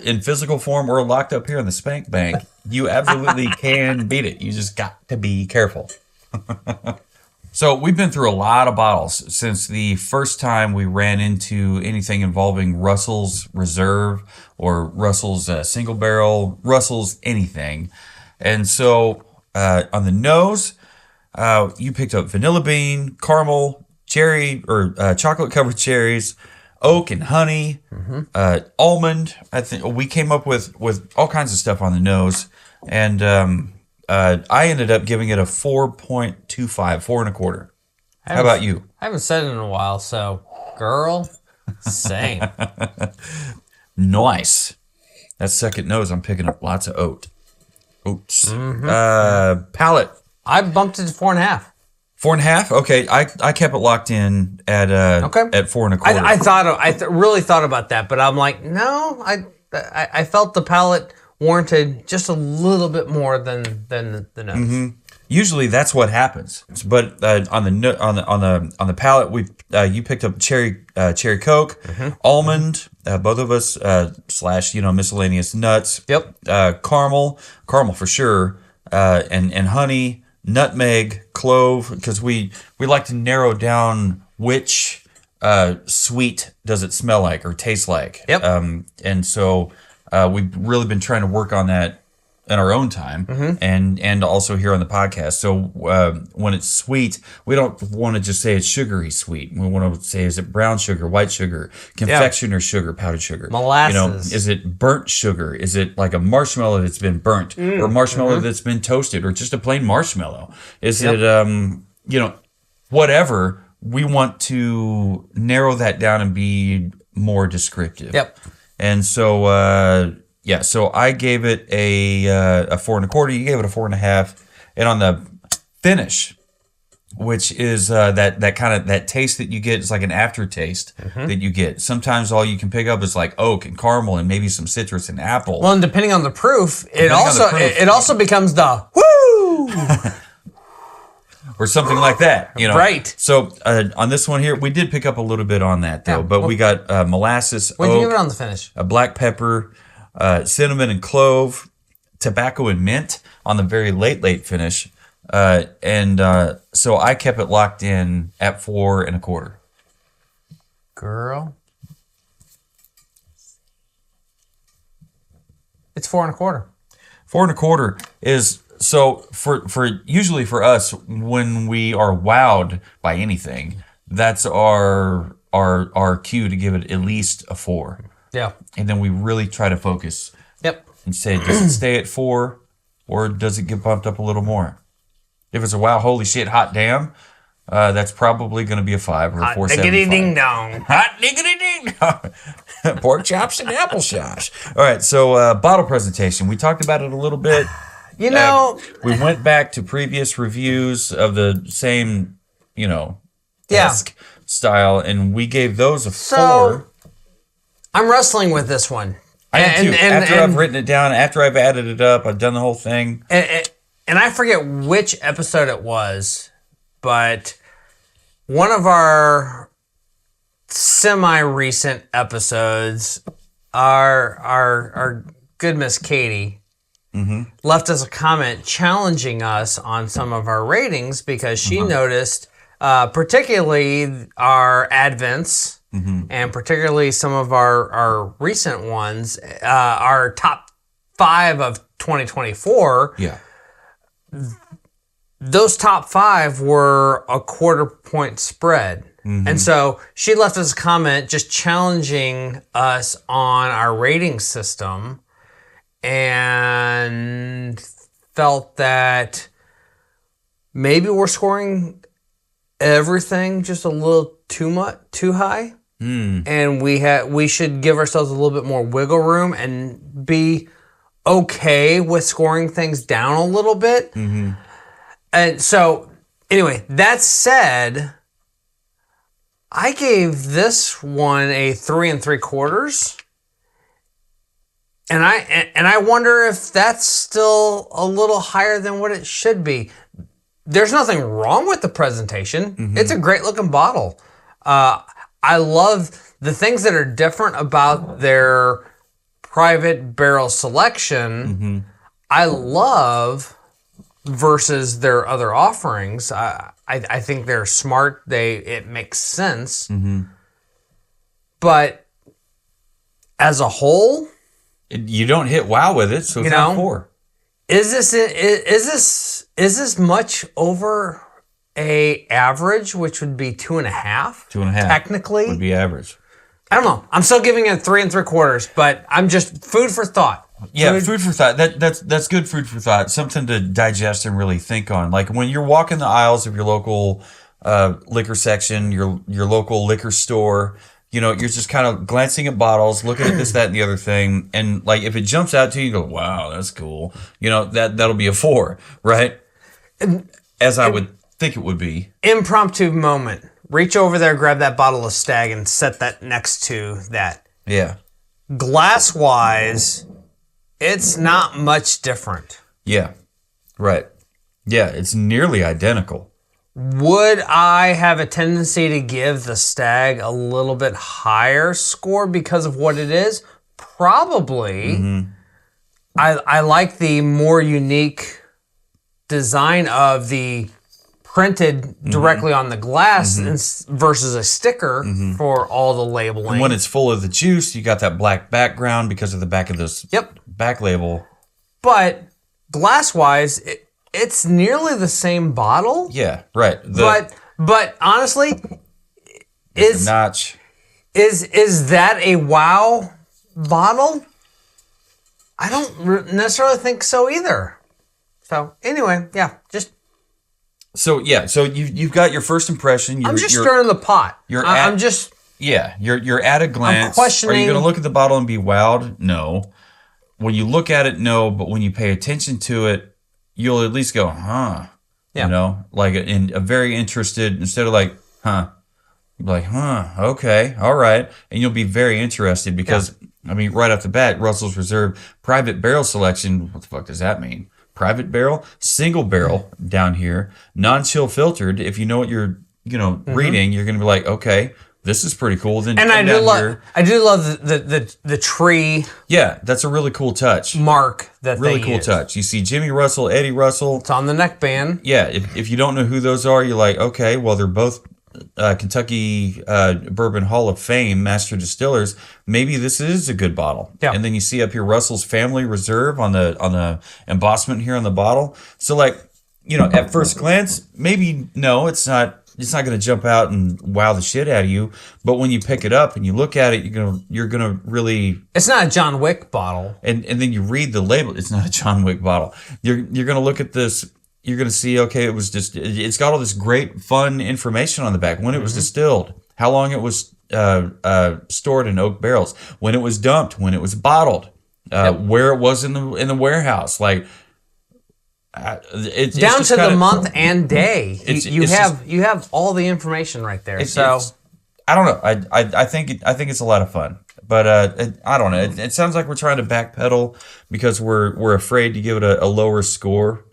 [SPEAKER 1] in physical form or locked up here in the Spank Bank, you absolutely can beat it. You just got to be careful. So we've been through a lot of bottles since the first time we ran into anything involving Russell's Reserve or Russell's Single Barrel, Russell's anything. And so on the nose, you picked up vanilla bean, caramel, cherry, or chocolate covered cherries, oak and honey, almond. I think we came up with all kinds of stuff on the nose. And I ended up giving it a 4.25, 4.25. How about you?
[SPEAKER 2] I haven't said it in a while, so girl, same.
[SPEAKER 1] Nice. That second nose, I'm picking up lots of oats. Palate.
[SPEAKER 2] I bumped it to 4.5.
[SPEAKER 1] 4.5? Okay, I kept it locked in at 4.25.
[SPEAKER 2] I really thought about that, but I'm like, no, I felt the palate warranted just a little bit more than the nose. Mm-hmm.
[SPEAKER 1] Usually that's what happens, but on the palate, you picked up cherry Coke, almond, both of us / miscellaneous nuts.
[SPEAKER 2] Yep.
[SPEAKER 1] Caramel for sure, and honey, nutmeg, clove, because we like to narrow down which sweet does it smell like or taste like.
[SPEAKER 2] Yep.
[SPEAKER 1] And so we've really been trying to work on that in our own time, and also here on the podcast. So when it's sweet, we don't want to just say it's sugary sweet. We want to say, is it brown sugar, white sugar, confectioner sugar, powdered sugar,
[SPEAKER 2] molasses?
[SPEAKER 1] Is it burnt sugar? Is it like a marshmallow that's been burnt, or marshmallow that's been toasted, or just a plain marshmallow? Is it whatever? We want to narrow that down and be more descriptive.
[SPEAKER 2] Yep.
[SPEAKER 1] And so. So I gave it a 4.25. You gave it a 4.5. And on the finish, which is that kind of that taste that you get, it's like an aftertaste that you get. Sometimes all you can pick up is like oak and caramel and maybe some citrus and apple.
[SPEAKER 2] Well, and depending on the proof, it also becomes the woo.
[SPEAKER 1] Or something like that,
[SPEAKER 2] Right.
[SPEAKER 1] So on this one here, we did pick up a little bit on that though, but we got molasses,
[SPEAKER 2] what did
[SPEAKER 1] oak,
[SPEAKER 2] you give it on the finish?
[SPEAKER 1] A black pepper, cinnamon and clove, tobacco and mint on the very late finish, so I kept it locked in at 4.25.
[SPEAKER 2] Girl, it's 4.25.
[SPEAKER 1] 4.25 is So for usually for us, when we are wowed by anything, that's our cue to give it at least a 4.
[SPEAKER 2] Yeah.
[SPEAKER 1] And then we really try to focus
[SPEAKER 2] Yep.
[SPEAKER 1] and say, does it stay at 4 or does it get bumped up a little more? If it's a wow, holy shit, hot damn, that's probably going to be a 5 or a 4.75.
[SPEAKER 2] Diggity ding dong.
[SPEAKER 1] Hot diggity ding dong. Pork chops and applesauce. All right, so bottle presentation. We talked about it a little bit.
[SPEAKER 2] You know,
[SPEAKER 1] We went back to previous reviews of the same, esque style, and we gave those a 4.
[SPEAKER 2] I'm wrestling with this one.
[SPEAKER 1] I am too. After I've written it down, after I've added it up, I've done the whole thing.
[SPEAKER 2] And I forget which episode it was, but one of our semi-recent episodes, our good Miss Katie left us a comment challenging us on some of our ratings because she noticed, particularly our Advents and particularly some of our recent ones, our top 5 of 2024.
[SPEAKER 1] Yeah.
[SPEAKER 2] Those top 5 were a 1/4 point spread. And so she left us a comment just challenging us on our rating system and felt that maybe we're scoring everything just a little too high. And we should give ourselves a little bit more wiggle room and be okay with scoring things down a little bit. And so, anyway, that said, I gave this one a 3 3/4, and I wonder if that's still a little higher than what it should be. There's nothing wrong with the presentation. It's a great looking bottle. I love the things that are different about their private barrel selection. I love versus their other offerings. I think they're smart. It makes sense. But as a whole,
[SPEAKER 1] You don't hit wow with it, so it's not 4.
[SPEAKER 2] is this much over a average, which would be 2.5?
[SPEAKER 1] 2.5
[SPEAKER 2] technically
[SPEAKER 1] would be average.
[SPEAKER 2] I don't know. I'm still giving it 3 3/4, but I'm just food for thought.
[SPEAKER 1] Yeah, food for thought. That's good food for thought. Something to digest and really think on. Like when you're walking the aisles of your local liquor section, your local liquor store, you're just kind of glancing at bottles, looking at this, that, and the other thing, and like if it jumps out to you, you go, "Wow, that's cool." That'll be a 4, right? As I would think it would be.
[SPEAKER 2] Impromptu moment. Reach over there, grab that bottle of Stag, and set that next to that.
[SPEAKER 1] Yeah.
[SPEAKER 2] Glass-wise, it's not much different.
[SPEAKER 1] Yeah. Right. Yeah, it's nearly identical.
[SPEAKER 2] Would I have a tendency to give the Stag a little bit higher score because of what it is? Probably. I like the more unique design of the printed directly on the glass versus a sticker for all the labeling.
[SPEAKER 1] And when it's full of the juice, you got that black background because of the back of this back label.
[SPEAKER 2] But glass-wise, it's nearly the same bottle.
[SPEAKER 1] Yeah, right.
[SPEAKER 2] But honestly, is
[SPEAKER 1] notch.
[SPEAKER 2] Is that a wow bottle? I don't necessarily think so either. So anyway,
[SPEAKER 1] So you've got your first impression.
[SPEAKER 2] I'm just stirring the pot.
[SPEAKER 1] You're at a glance.
[SPEAKER 2] I'm questioning.
[SPEAKER 1] Are you going to look at the bottle and be wowed? No. When you look at it, no. But when you pay attention to it, you'll at least go, huh?
[SPEAKER 2] Yeah.
[SPEAKER 1] In a very interested, instead of like, huh? You'll be like, huh? Okay, all right, and you'll be very interested because right off the bat, Russell's Reserve Private Barrel Selection. What the fuck does that mean? Private barrel, single barrel down here, non-chill filtered. If you know what you're, reading, you're going to be like, okay, this is pretty cool. Then
[SPEAKER 2] and I do love the tree.
[SPEAKER 1] Yeah, that's a really cool touch.
[SPEAKER 2] Mark that
[SPEAKER 1] really
[SPEAKER 2] they
[SPEAKER 1] cool
[SPEAKER 2] use.
[SPEAKER 1] touch. You see Jimmy Russell, Eddie Russell.
[SPEAKER 2] It's on the neckband.
[SPEAKER 1] Yeah, if you don't know who those are, you're like, okay, well they're both Kentucky Bourbon Hall of Fame Master Distillers, maybe this is a good bottle.
[SPEAKER 2] Yeah.
[SPEAKER 1] And then you see up here Russell's Family Reserve on the embossment here on the bottle. So like, at first glance, maybe no, it's not. It's not going to jump out and wow the shit out of you. But when you pick it up and you look at it, you're gonna really.
[SPEAKER 2] It's not a John Wick bottle.
[SPEAKER 1] And then you read the label. It's not a John Wick bottle. You're gonna look at this. You're gonna see. Okay, it's got all this great fun information on the back. When it was distilled, how long it was stored in oak barrels, when it was dumped, when it was bottled, where it was in the warehouse, like. It's
[SPEAKER 2] down to
[SPEAKER 1] kinda,
[SPEAKER 2] the month and day. You have all the information right there.
[SPEAKER 1] I don't know. I think it's a lot of fun, but I don't know. It sounds like we're trying to backpedal because we're afraid to give it a lower score.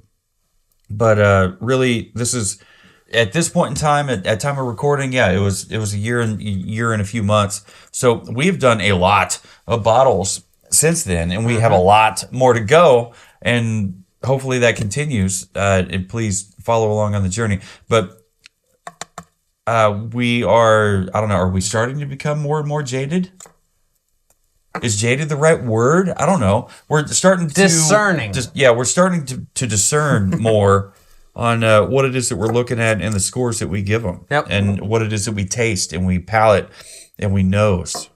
[SPEAKER 1] But really, this is at this point in time, at time of recording, it was a year and a few months. So we've done a lot of bottles since then, and we have a lot more to go. And hopefully that continues, and please follow along on the journey. But we are, I don't know, are we starting to become more and more jaded? Is jaded the right word? I don't know. We're starting to...
[SPEAKER 2] Discerning.
[SPEAKER 1] We're starting to discern more on what it is that we're looking at and the scores that we give them.
[SPEAKER 2] Yep.
[SPEAKER 1] And what it is that we taste and we palate and we nose.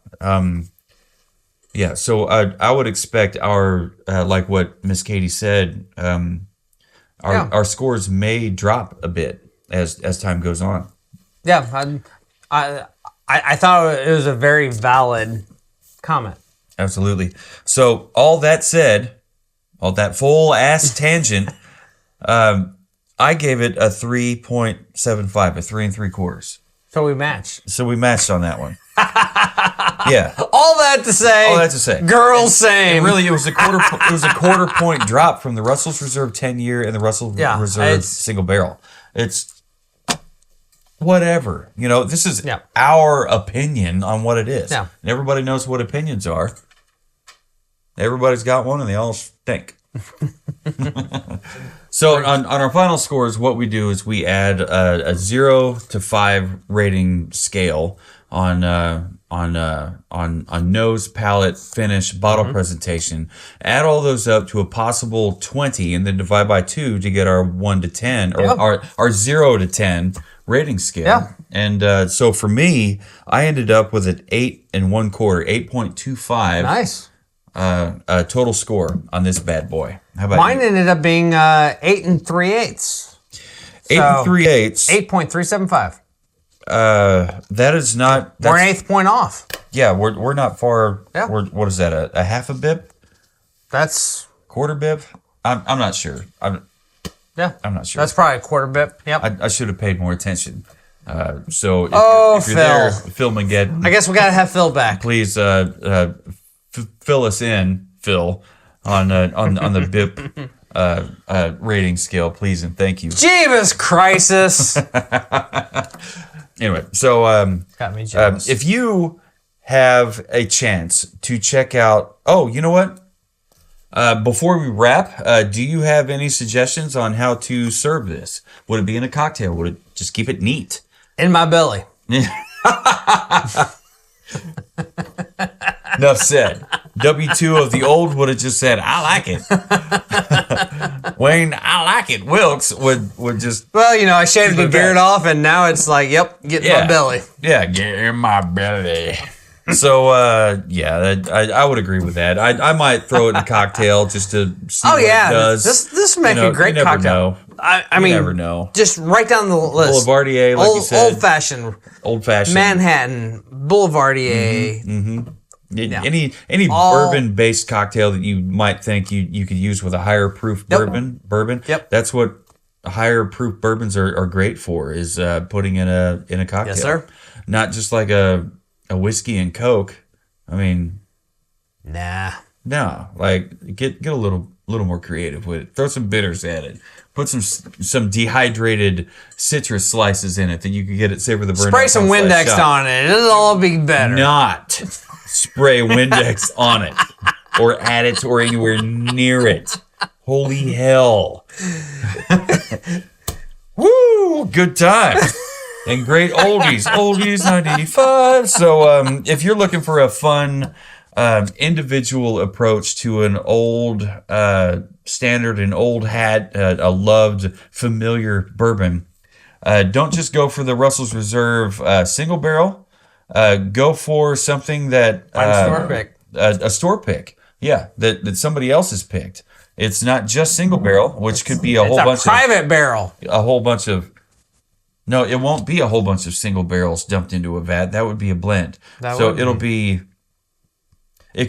[SPEAKER 1] So I would expect our, like what Miss Katie said, our scores may drop a bit as time goes on.
[SPEAKER 2] Yeah, I thought it was a very valid comment.
[SPEAKER 1] Absolutely. So all that said, all that full ass tangent, I gave it a 3.75, a 3 3/4.
[SPEAKER 2] So we matched.
[SPEAKER 1] So we matched on that one. Yeah.
[SPEAKER 2] All that to say. Girls same.
[SPEAKER 1] And really, it was a quarter point drop from the Russell's Reserve 10-year and the Russell Reserve single barrel. It's whatever. This is our opinion on what it is.
[SPEAKER 2] Yeah.
[SPEAKER 1] And everybody knows what opinions are. Everybody's got one, and they all stink. So on our final scores, what we do is we add a 0 to 5 rating scale on nose, palate, finish, bottle presentation. Add all those up to a possible 20, and then divide by 2 to get our 1 to 10 or our 0 to 10 rating scale.
[SPEAKER 2] Yeah.
[SPEAKER 1] And so for me, I ended up with an 8 1/4, 8.25.
[SPEAKER 2] Nice.
[SPEAKER 1] Total score on this bad boy. How about
[SPEAKER 2] mine?
[SPEAKER 1] You?
[SPEAKER 2] Ended up being 8 3/8.
[SPEAKER 1] 8 3/8.
[SPEAKER 2] 8.375.
[SPEAKER 1] That is not.
[SPEAKER 2] We're an eighth point off.
[SPEAKER 1] Yeah, we're not far.
[SPEAKER 2] Yeah.
[SPEAKER 1] What is that? A half a bip?
[SPEAKER 2] That's
[SPEAKER 1] quarter bip. I'm not sure. I'm not sure.
[SPEAKER 2] That's probably a quarter bip. Yep.
[SPEAKER 1] I should have paid more attention. So if you're
[SPEAKER 2] Phil.
[SPEAKER 1] there, Phil Mageddon,
[SPEAKER 2] I guess we gotta have Phil back.
[SPEAKER 1] please fill us in, Phil, on the BIP rating scale, please and thank you.
[SPEAKER 2] Jeebus crisis.
[SPEAKER 1] Anyway, so
[SPEAKER 2] Got me jealous.
[SPEAKER 1] if you have a chance to check out, you know what? Before we wrap, do you have any suggestions on how to serve this? Would it be in a cocktail? Would it just keep it neat?
[SPEAKER 2] In my belly.
[SPEAKER 1] Enough said. W2 of the old would have just said, I like it. Wayne, I like it. Wilkes would just...
[SPEAKER 2] Well, I shaved the beard off, and now it's like, yep, get in my belly.
[SPEAKER 1] Yeah, get in my belly. So, I would agree with that. I might throw it in a cocktail just to see what it does.
[SPEAKER 2] This would make a great cocktail. I mean,
[SPEAKER 1] you never know.
[SPEAKER 2] Just write down the list.
[SPEAKER 1] Boulevardier, like you said.
[SPEAKER 2] Old-fashioned. Manhattan. Boulevardier.
[SPEAKER 1] Yeah. Any bourbon-based cocktail that you might think you could use with a higher proof bourbon.
[SPEAKER 2] Yep.
[SPEAKER 1] That's what higher proof bourbons are great for, is putting in a cocktail.
[SPEAKER 2] Yes, sir.
[SPEAKER 1] Not just like a whiskey and Coke. I mean,
[SPEAKER 2] nah.
[SPEAKER 1] No, like get a little more creative with it. Throw some bitters at it. Put some dehydrated citrus slices in it that you could get at Savor the Burn.
[SPEAKER 2] Spray some Windex on it. It'll all be better.
[SPEAKER 1] Not spray Windex on it or at it or anywhere near it. Holy hell. Woo! Good time. and great oldies 95. So if you're looking for a fun individual approach to an old standard, an old hat, a loved familiar bourbon, don't just go for the Russell's Reserve single barrel. Go for something that
[SPEAKER 2] store pick.
[SPEAKER 1] A store pick, yeah, that somebody else has picked. It's not just single barrel, which could be a
[SPEAKER 2] private barrel.
[SPEAKER 1] A whole bunch of. No, it won't be a whole bunch of single barrels dumped into a vat. That would be a blend. It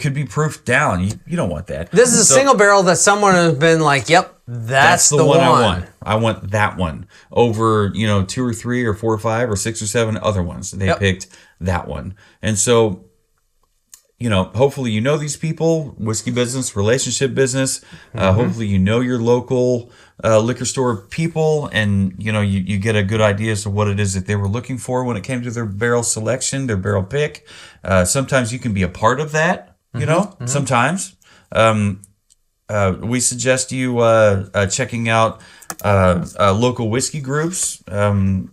[SPEAKER 1] could be proofed down. You don't want that.
[SPEAKER 2] This is a single barrel that someone has been like, yep, that's the one
[SPEAKER 1] I want. I want that one over, 2 or 3 or 4 or 5 or 6 or 7 other ones. They picked that one. And so, hopefully you know these people, whiskey business, relationship business. Hopefully you know your local liquor store people, and you get a good idea as to what it is that they were looking for when it came to their barrel selection, their barrel pick. Sometimes you can be a part of that, sometimes. We suggest you checking out local whiskey groups, to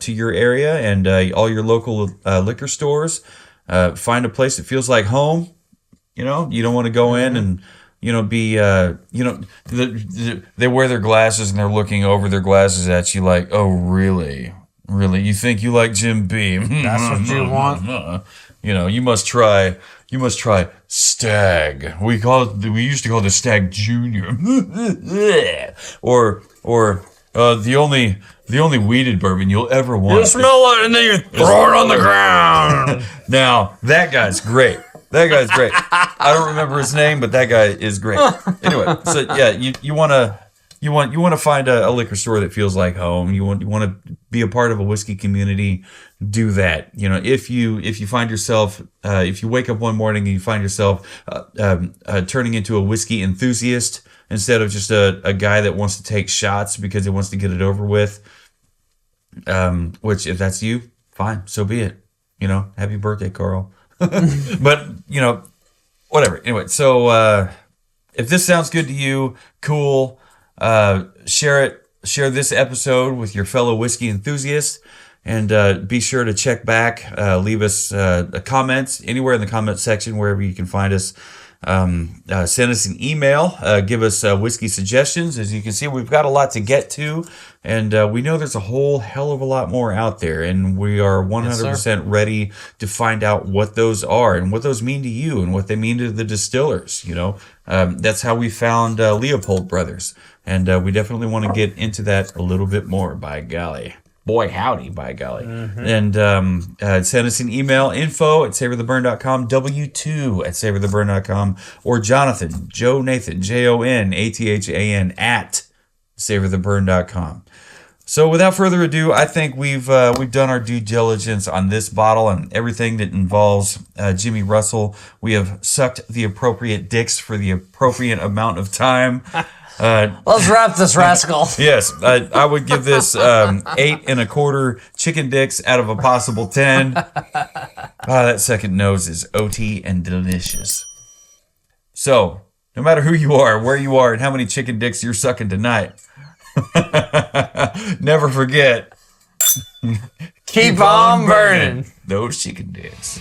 [SPEAKER 1] your area, and all your local liquor stores. Find a place that feels like home. You don't want to go in and be they wear their glasses and they're looking over their glasses at you like, oh really you think you like Jim Beam?
[SPEAKER 2] That's what you want.
[SPEAKER 1] You must try Stag. We used to call it Stag Junior. or the only weeded bourbon you'll ever want.
[SPEAKER 2] You smell it and then you throw it on the ground.
[SPEAKER 1] Now that guy's great. I don't remember his name, but that guy is great. Anyway, so yeah, you want to find a liquor store that feels like home. You want to be a part of a whiskey community. Do that. If you find yourself, if you wake up one morning and you find yourself turning into a whiskey enthusiast instead of just a guy that wants to take shots because he wants to get it over with, which if that's you, fine, so be it. Happy birthday, Carl. But whatever. Anyway, so if this sounds good to you, cool. Share it. Share this episode with your fellow whiskey enthusiasts, and be sure to check back. Leave us comments anywhere in the comment section, wherever you can find us. Send us an email. Give us whiskey suggestions. As you can see, we've got a lot to get to, and we know there's a whole hell of a lot more out there, and we are 100% ready to find out what those are and what those mean to you and what they mean to the distillers. That's how we found Leopold Brothers, and we definitely want to get into that a little bit more, by golly. Boy, howdy, by golly. And send us an email, info@savortheburn.com, w2@savortheburn.com, or Jonathan, Jonathan, JONATHAN @savortheburn.com. So without further ado, I think we've done our due diligence on this bottle and everything that involves Jimmy Russell. We have sucked the appropriate dicks for the appropriate amount of time.
[SPEAKER 2] Let's wrap this rascal.
[SPEAKER 1] Yes, I would give this 8 1/4 chicken dicks out of a possible 10. That second nose is OT and delicious. So, no matter who you are, where you are, and how many chicken dicks you're sucking tonight, never forget,
[SPEAKER 2] keep on burning
[SPEAKER 1] those chicken dicks.